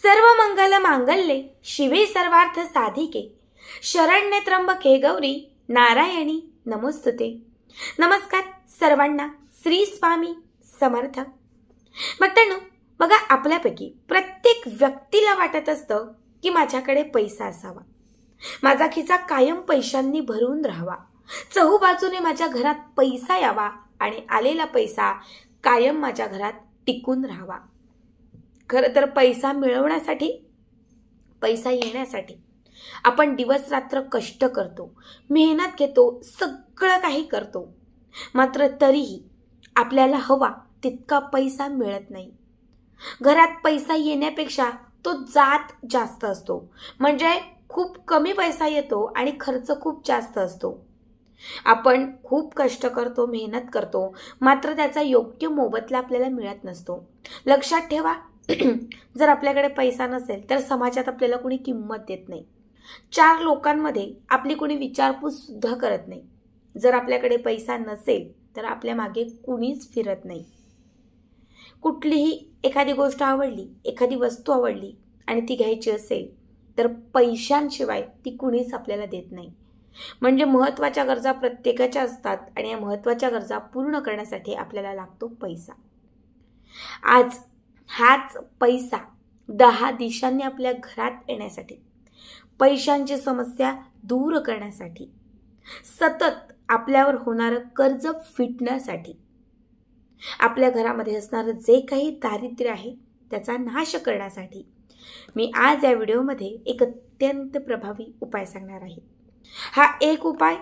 सर्व मंगल मांगल्ये शिवे सर्वार्थ साधिके शरण्ये त्र्यंबके गौरी नारायणी नमोस्तुते। नमस्कार सर्वांना, श्री स्वामी समर्थ। भक्तांनो, बघा, आपल्यापैकी प्रत्येक व्यक्तीला वाटत असतं की माझ्याकडे पैसा असावा, माझा खिसा कायम पैशांनी भरून राहावा, चहूबाजूने माझ्या घरात पैसा यावा आणि आलेला पैसा कायम माझ्या घरात टिकून राहावा। खरं तर पैसा मिळवण्यासाठी, पैसा येण्यासाठी आपण दिवस रात्र कष्ट करतो, मेहनत घेतो, सगळं काही करतो, मात्र तरीही आपल्याला हवा तितका पैसा मिळत नाही। घरात पैसा येण्यापेक्षा तो जात जास्त असतो, म्हणजे खूप कमी पैसा येतो आणि खर्च खूप जास्त असतो। आपण खूप कष्ट करतो, मेहनत करतो, मात्र त्याचा योग्य मोबदला आपल्याला मिळत नसतो। लक्षात ठेवा, जर आपल्याकडे पैसा नसेल तर समाजात आपल्याला कोणी किंमत देत नाही, चार लोकांमध्ये आपली कोणी विचारपूस सुद्धा करत नाही। जर आपल्याकडे पैसा नसेल तर आपल्या मागे कुणीच फिरत नाही। कुठलीही एखादी गोष्ट आवडली, एखादी वस्तू आवडली आणि ती घ्यायची असेल तर पैशांशिवाय ती कुणीच आपल्याला देत नाही। म्हणजे महत्त्वाच्या गरजा प्रत्येकाच्या असतात आणि या महत्त्वाच्या गरजा पूर्ण करण्यासाठी आपल्याला लागतो पैसा। आज हाच पैसा 10 दिशांनी आपल्या घरात येण्यासाठी, पैशांची समस्या दूर करण्यासाठी, सतत आपल्यावर होणारं कर्ज फिटण्यासाठी, आपल्या घरामध्ये असणारं जे काही दारिद्र्य आहे त्याचा नाश करण्यासाठी मी आज या व्हिडिओमध्ये एक अत्यंत प्रभावी उपाय सांगणार आहे। हा एक उपाय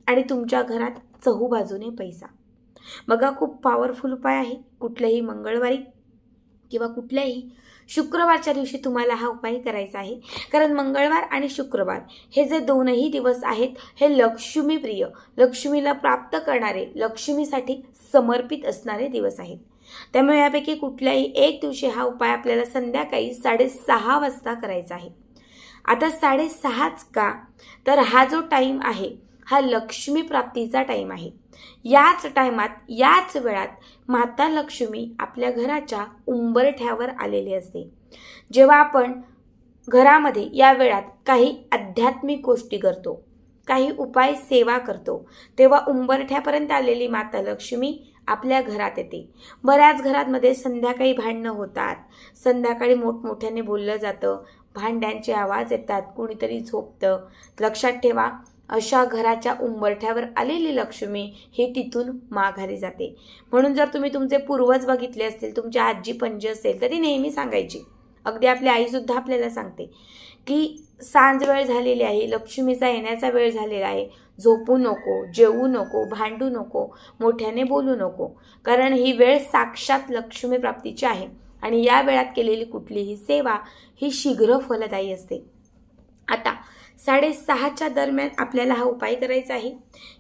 आणि तुमच्या घरात चहूबाजूने पैसा। बघा, खूप पॉवरफुल उपाय आहे। कुठल्याही मंगळवारी किंवा कुठल्याही शुक्रवारच्या दिवशी तुम्हाला हा उपाय करायचा आहे, कारण मंगळवार आणि शुक्रवार हे जे दोनही दिवस आहेत हे लक्ष्मी प्रिय, लक्ष्मीला प्राप्त करणारे, लक्ष्मीसाठी समर्पित असणारे दिवस आहेत। त्यामुळे यापैकी कुठल्याही एक दिवशी हा उपाय आपल्याला संध्याकाळी 6:30 वाजता करायचा आहे। आता 6:30च का, तर हा जो टाइम आहे हा लक्ष्मी प्राप्तीचा टाइम आहे। याच टाइमात, याच वेळात माता लक्ष्मी आपल्या घराच्या उंबरठ्यावर आलेली असते। जेव्हा आपण घरामध्ये या वेळात काही आध्यात्मिक गोष्टी करतो, काही उपाय सेवा करतो, तेव्हा उंबरठ्यापर्यंत आलेली माता लक्ष्मी आपल्या घरात येते। बऱ्याच घरांमध्ये संध्याकाळी भांडणं होतात, संध्याकाळी मोठमोठ्याने बोललं जातं, भांड्यांचे आवाज येतात, कुणीतरी झोपतं। लक्षात ठेवा, अशा घराच्या उंबरठ्यावर आलेली लक्ष्मी ही तिथून माघारी जाते। म्हणून जर तुम्ही तुमचे पूर्वज बघितले असतील, तुमची आजी पणजी असेल, तर ती नेहमी सांगायची, अगदी आपली आई सुद्धा आपल्याला सांगते की सांज वेळ झालेली आहे, लक्ष्मीचा येण्याचा वेळ झालेला आहे, झोपू नको, जेवू नको, भांडू नको, मोठ्याने बोलू नको, कारण ही वेळ साक्षात लक्ष्मी प्राप्तीची आहे आणि या वेळात केलेली कुठलीही सेवा ही शीघ्र फलदायी असते। आता 6:30च्या दरम्यान आपल्याला हा उपाय करायचा आहे।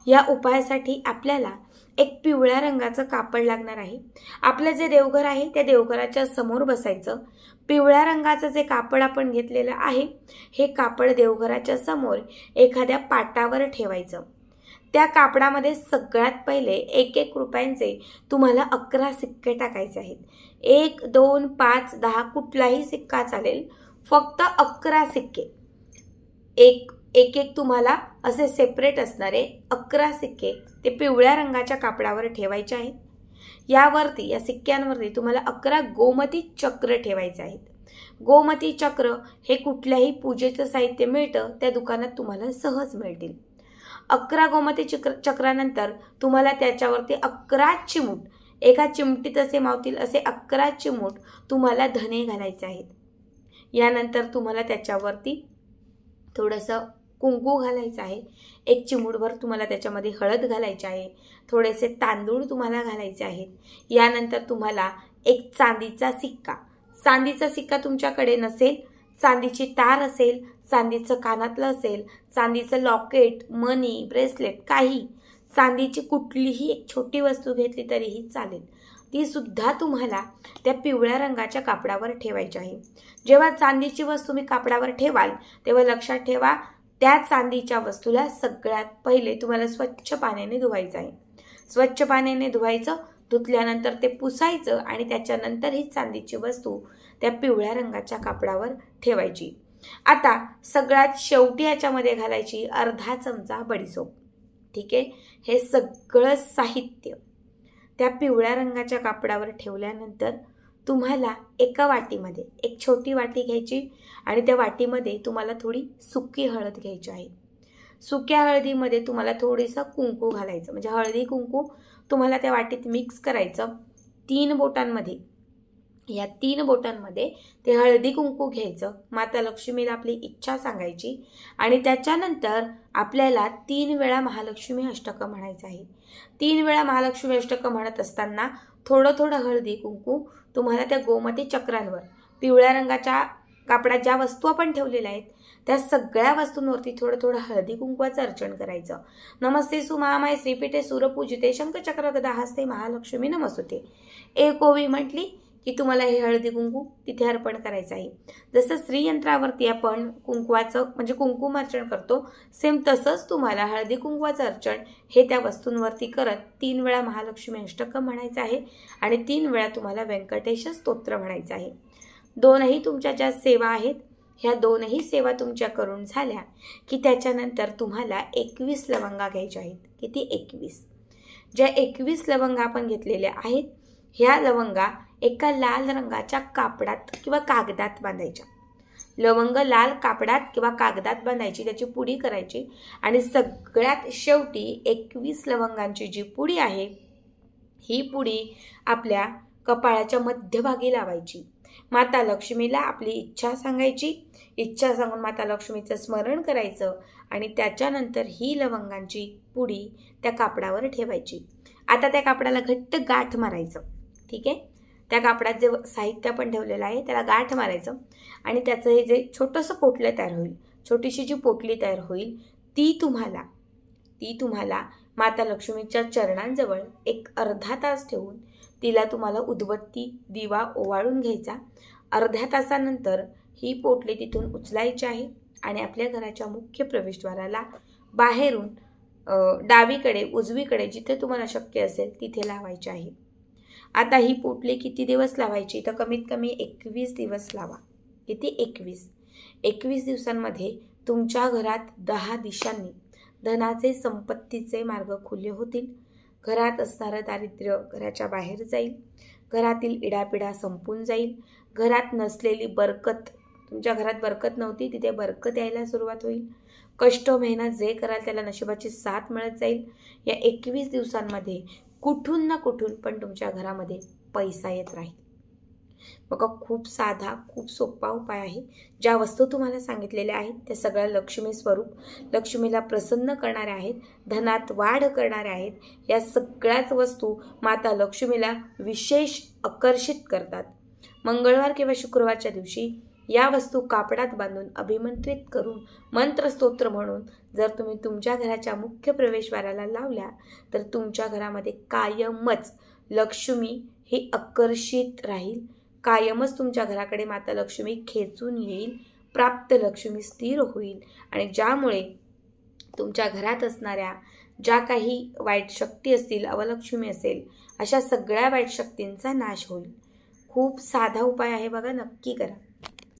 या उपायासाठी आपल्याला एक पिवळ्या रंगाचं कापड लागणार आहे। आपलं जे देवघर आहे त्या देवघराच्या समोर बसायचं। पिवळ्या रंगाचं जे कापड आपण घेतलेलं आहे हे कापड देवघराच्या समोर एखाद्या पाटावर ठेवायचं। त्या कापडामध्ये सगळ्यात पहिले 1-1 रुपयांचे तुम्हाला 11 सिक्के टाकायचे आहेत। 1, 2, 5, 10 कुठलाही सिक्का चालेल, फक्त 11 सिक्के, एक तुम्हाला असे सेपरेट असणारे 11 सिक्के ते पिवळ्या रंगाच्या कापडावर ठेवायचे आहेत। यावरती, या सिक्क्यांवरती तुम्हाला 11 गोमती चक्र ठेवायचे आहेत। गोमती चक्र हे कुठल्याही पूजेचं साहित्य मिळतं त्या दुकानात तुम्हाला सहज मिळतील। 11 गोमती चक्रानंतर तुम्हाला त्याच्यावरती 11 चिमूट, एका चिमटीत असे मावतील असे 11 चिमूट तुम्हाला धने घालायचे आहेत। यानंतर तुम्हाला त्याच्यावरती थोडंसं कुंकू घालायचं आहे, 1 चिमूटभर तुम्हाला त्याच्यामध्ये हळद घालायची आहे, थोडेसे तांदूळ तुम्हाला घालायचे आहेत। यानंतर तुम्हाला एक चांदीचा सिक्का, चांदीचा सिक्का तुमच्याकडे नसेल, चांदीची तार असेल, चांदीचं कानातलं असेल, चांदीचं लॉकेट, मनी, ब्रेसलेट, काही चांदीची कुठलीही एक छोटी वस्तू घेतली तरीही चालेल, ती सुद्धा तुम्हाला त्या पिवळ्या रंगाच्या कापडावर ठेवायची आहे। जेव्हा चांदीची वस्तू तुम्ही कापडावर ठेवाल तेव्हा लक्षात ठेवा, त्या चांदीच्या वस्तूला सगळ्यात पहिले तुम्हाला स्वच्छ पाण्याने धुवायचं आहे। स्वच्छ पाण्याने धुवायचं, धुतल्यानंतर ते पुसायचं आणि त्याच्यानंतर ही चांदीची वस्तू त्या पिवळ्या रंगाच्या कापडावर ठेवायची। आता सगळ्यात शेवटी याच्यामध्ये घालायची अर्धा चमचा बडीशेप। ठीक आहे, हे सगळं साहित्य त्या पिवळ्या रंगाच्या कापडावर ठेवल्यानंतर तुम्हाला एका वाटीमध्ये एक छोटी वाटी घ्यायची आणि त्या वाटीमध्ये तुम्हाला थोडी सुकी हळद घ्यायची आहे। सुक्या हळदीमध्ये तुम्हाला थोडीसा कुंकू घालायचं, म्हणजे हळदी कुंकू तुम्हाला त्या वाटीत मिक्स करायचं। 3 बोटांमध्ये, या 3 बोटांमध्ये ते हळदी कुंकू घ्यायचं, माता लक्ष्मीला आपली इच्छा सांगायची आणि त्याच्यानंतर आपल्याला 3 वेळा महालक्ष्मी अष्टक म्हणायचं आहे। 3 वेळा महालक्ष्मी अष्टक म्हणत असताना थोडं थोडं हळदी कुंकू तुम्हाला त्या गोमती चक्रांवर, पिवळ्या रंगाच्या कापडात ज्या वस्तू आपण ठेवलेल्या आहेत त्या सगळ्या वस्तूंवरती थोडं थोडं हळदी कुंकवाचं अर्चन करायचं। नमस्ते सुमहामाय श्रीपीठे सूरपूजिते शंखचक्र गदा हस्ते महालक्ष्मी नमस्तुते। एक ओवी म्हटली की तुम्हाला हे हळदी कुंकू तिथे अर्पण करायचं आहे। जसं श्रीयंत्रावरती आपण कुंकवाचं म्हणजे कुंकुम अर्चन करतो, सेम तसंच तुम्हाला हळदी कुंकवाचं अर्चन हे त्या वस्तूंवरती करत 3 वेळा महालक्ष्मी अष्टक म्हणायचं आहे आणि 3 वेळा तुम्हाला व्यंकटेश स्तोत्र म्हणायचं आहे। दोनही तुमच्या ज्या सेवा आहेत ह्या दोनही सेवा तुमच्या करून झाल्या की त्याच्यानंतर तुम्हाला 21 लवंगा घ्यायच्या आहेत। किती? 21। ज्या 21 लवंगा आपण घेतलेल्या आहेत ह्या लवंगा एका लाल रंगाच्या कापडात किंवा कागदात बांधायच्या। लवंग लाल कापडात किंवा कागदात बांधायची, त्याची पुडी करायची आणि सगळ्यात शेवटी 21 लवंगांची जी पुडी आहे ही पुडी आपल्या कपाळाच्या मध्यभागी लावायची। माता लक्ष्मीला आपली इच्छा सांगायची, इच्छा सांगून माता लक्ष्मीचं स्मरण करायचं आणि त्याच्यानंतर ही लवंगांची पुडी त्या कापडावर ठेवायची। आता त्या कापडाला घट्ट गाठ मारायचं। ठीक आहे, त्या कापडात जे साहित्य आपण ठेवलेलं आहे त्याला गाठ मारायचं आणि त्याचं हे जे छोटंसं पोटलं तयार होईल, छोटीशी जी पोटली तयार होईल ती तुम्हाला माता लक्ष्मीच्या चरणांजवळ एक अर्धा तास ठेवून तिला तुम्हाला उदबत्ती दिवा ओवाळून घ्यायचा। अर्ध्या तासानंतर ही पोटली तिथून उचलायची आहे आणि आपल्या घराच्या मुख्य प्रवेशद्वाराला बाहेरून डावीकडे उजवीकडे जिथे तुम्हाला शक्य असेल तिथे लावायची आहे। आता ही पोटली किती दिवस लावायची? तर कमीत कमी 21 दिवस लावा। किती? 21। 21 दिवसांमध्ये तुमच्या घरात 10 दिशांनी धनाचे संपत्तीचे मार्ग खुले होतील। घरात असणारं दारिद्र्य घराच्या बाहेर जाईल, घरातील इडापिडा संपून जाईल, घरात नसलेली बरकत, तुमच्या घरात बरकत नव्हती तिथे बरकत यायला सुरुवात होईल, कष्ट मेहनत जे कराल त्याला नशिबाची साथ मिळत जाईल। या 21 दिवसांमध्ये कुठून ना कुठून पण तुमच्या घरामध्ये पैसा येत राहील। बघा, खूप साधा खूप सोपा उपाय आहे। ज्या वस्तू तुम्हाला सांगितलेल्या आहेत त्या सगळ्या लक्ष्मी स्वरूप, लक्ष्मीला प्रसन्न करणाऱ्या आहेत, धनात वाढ करणाऱ्या आहेत। या सगळ्याच वस्तू माता लक्ष्मीला विशेष आकर्षित करतात। मंगळवार किंवा शुक्रवारच्या दिवशी या वस्तू कापडात बांधून अभिमंत्रित करून मंत्रस्तोत्र म्हणून जर तुम्ही तुमच्या घराच्या मुख्य प्रवेशद्वाराला लावल्या तर तुमच्या घरामध्ये कायमच लक्ष्मी ही आकर्षित राहील, कायमच तुमच्या घराकडे माता लक्ष्मी खेचून येईल, प्राप्त लक्ष्मी स्थिर होईल आणि ज्यामुळे तुमच्या घरात असणाऱ्या ज्या काही वाईट शक्ती असतील, अवलक्ष्मी असेल, अशा सगळ्या वाईट शक्तींचा नाश होईल। खूप साधा उपाय आहे बघा, नक्की करा।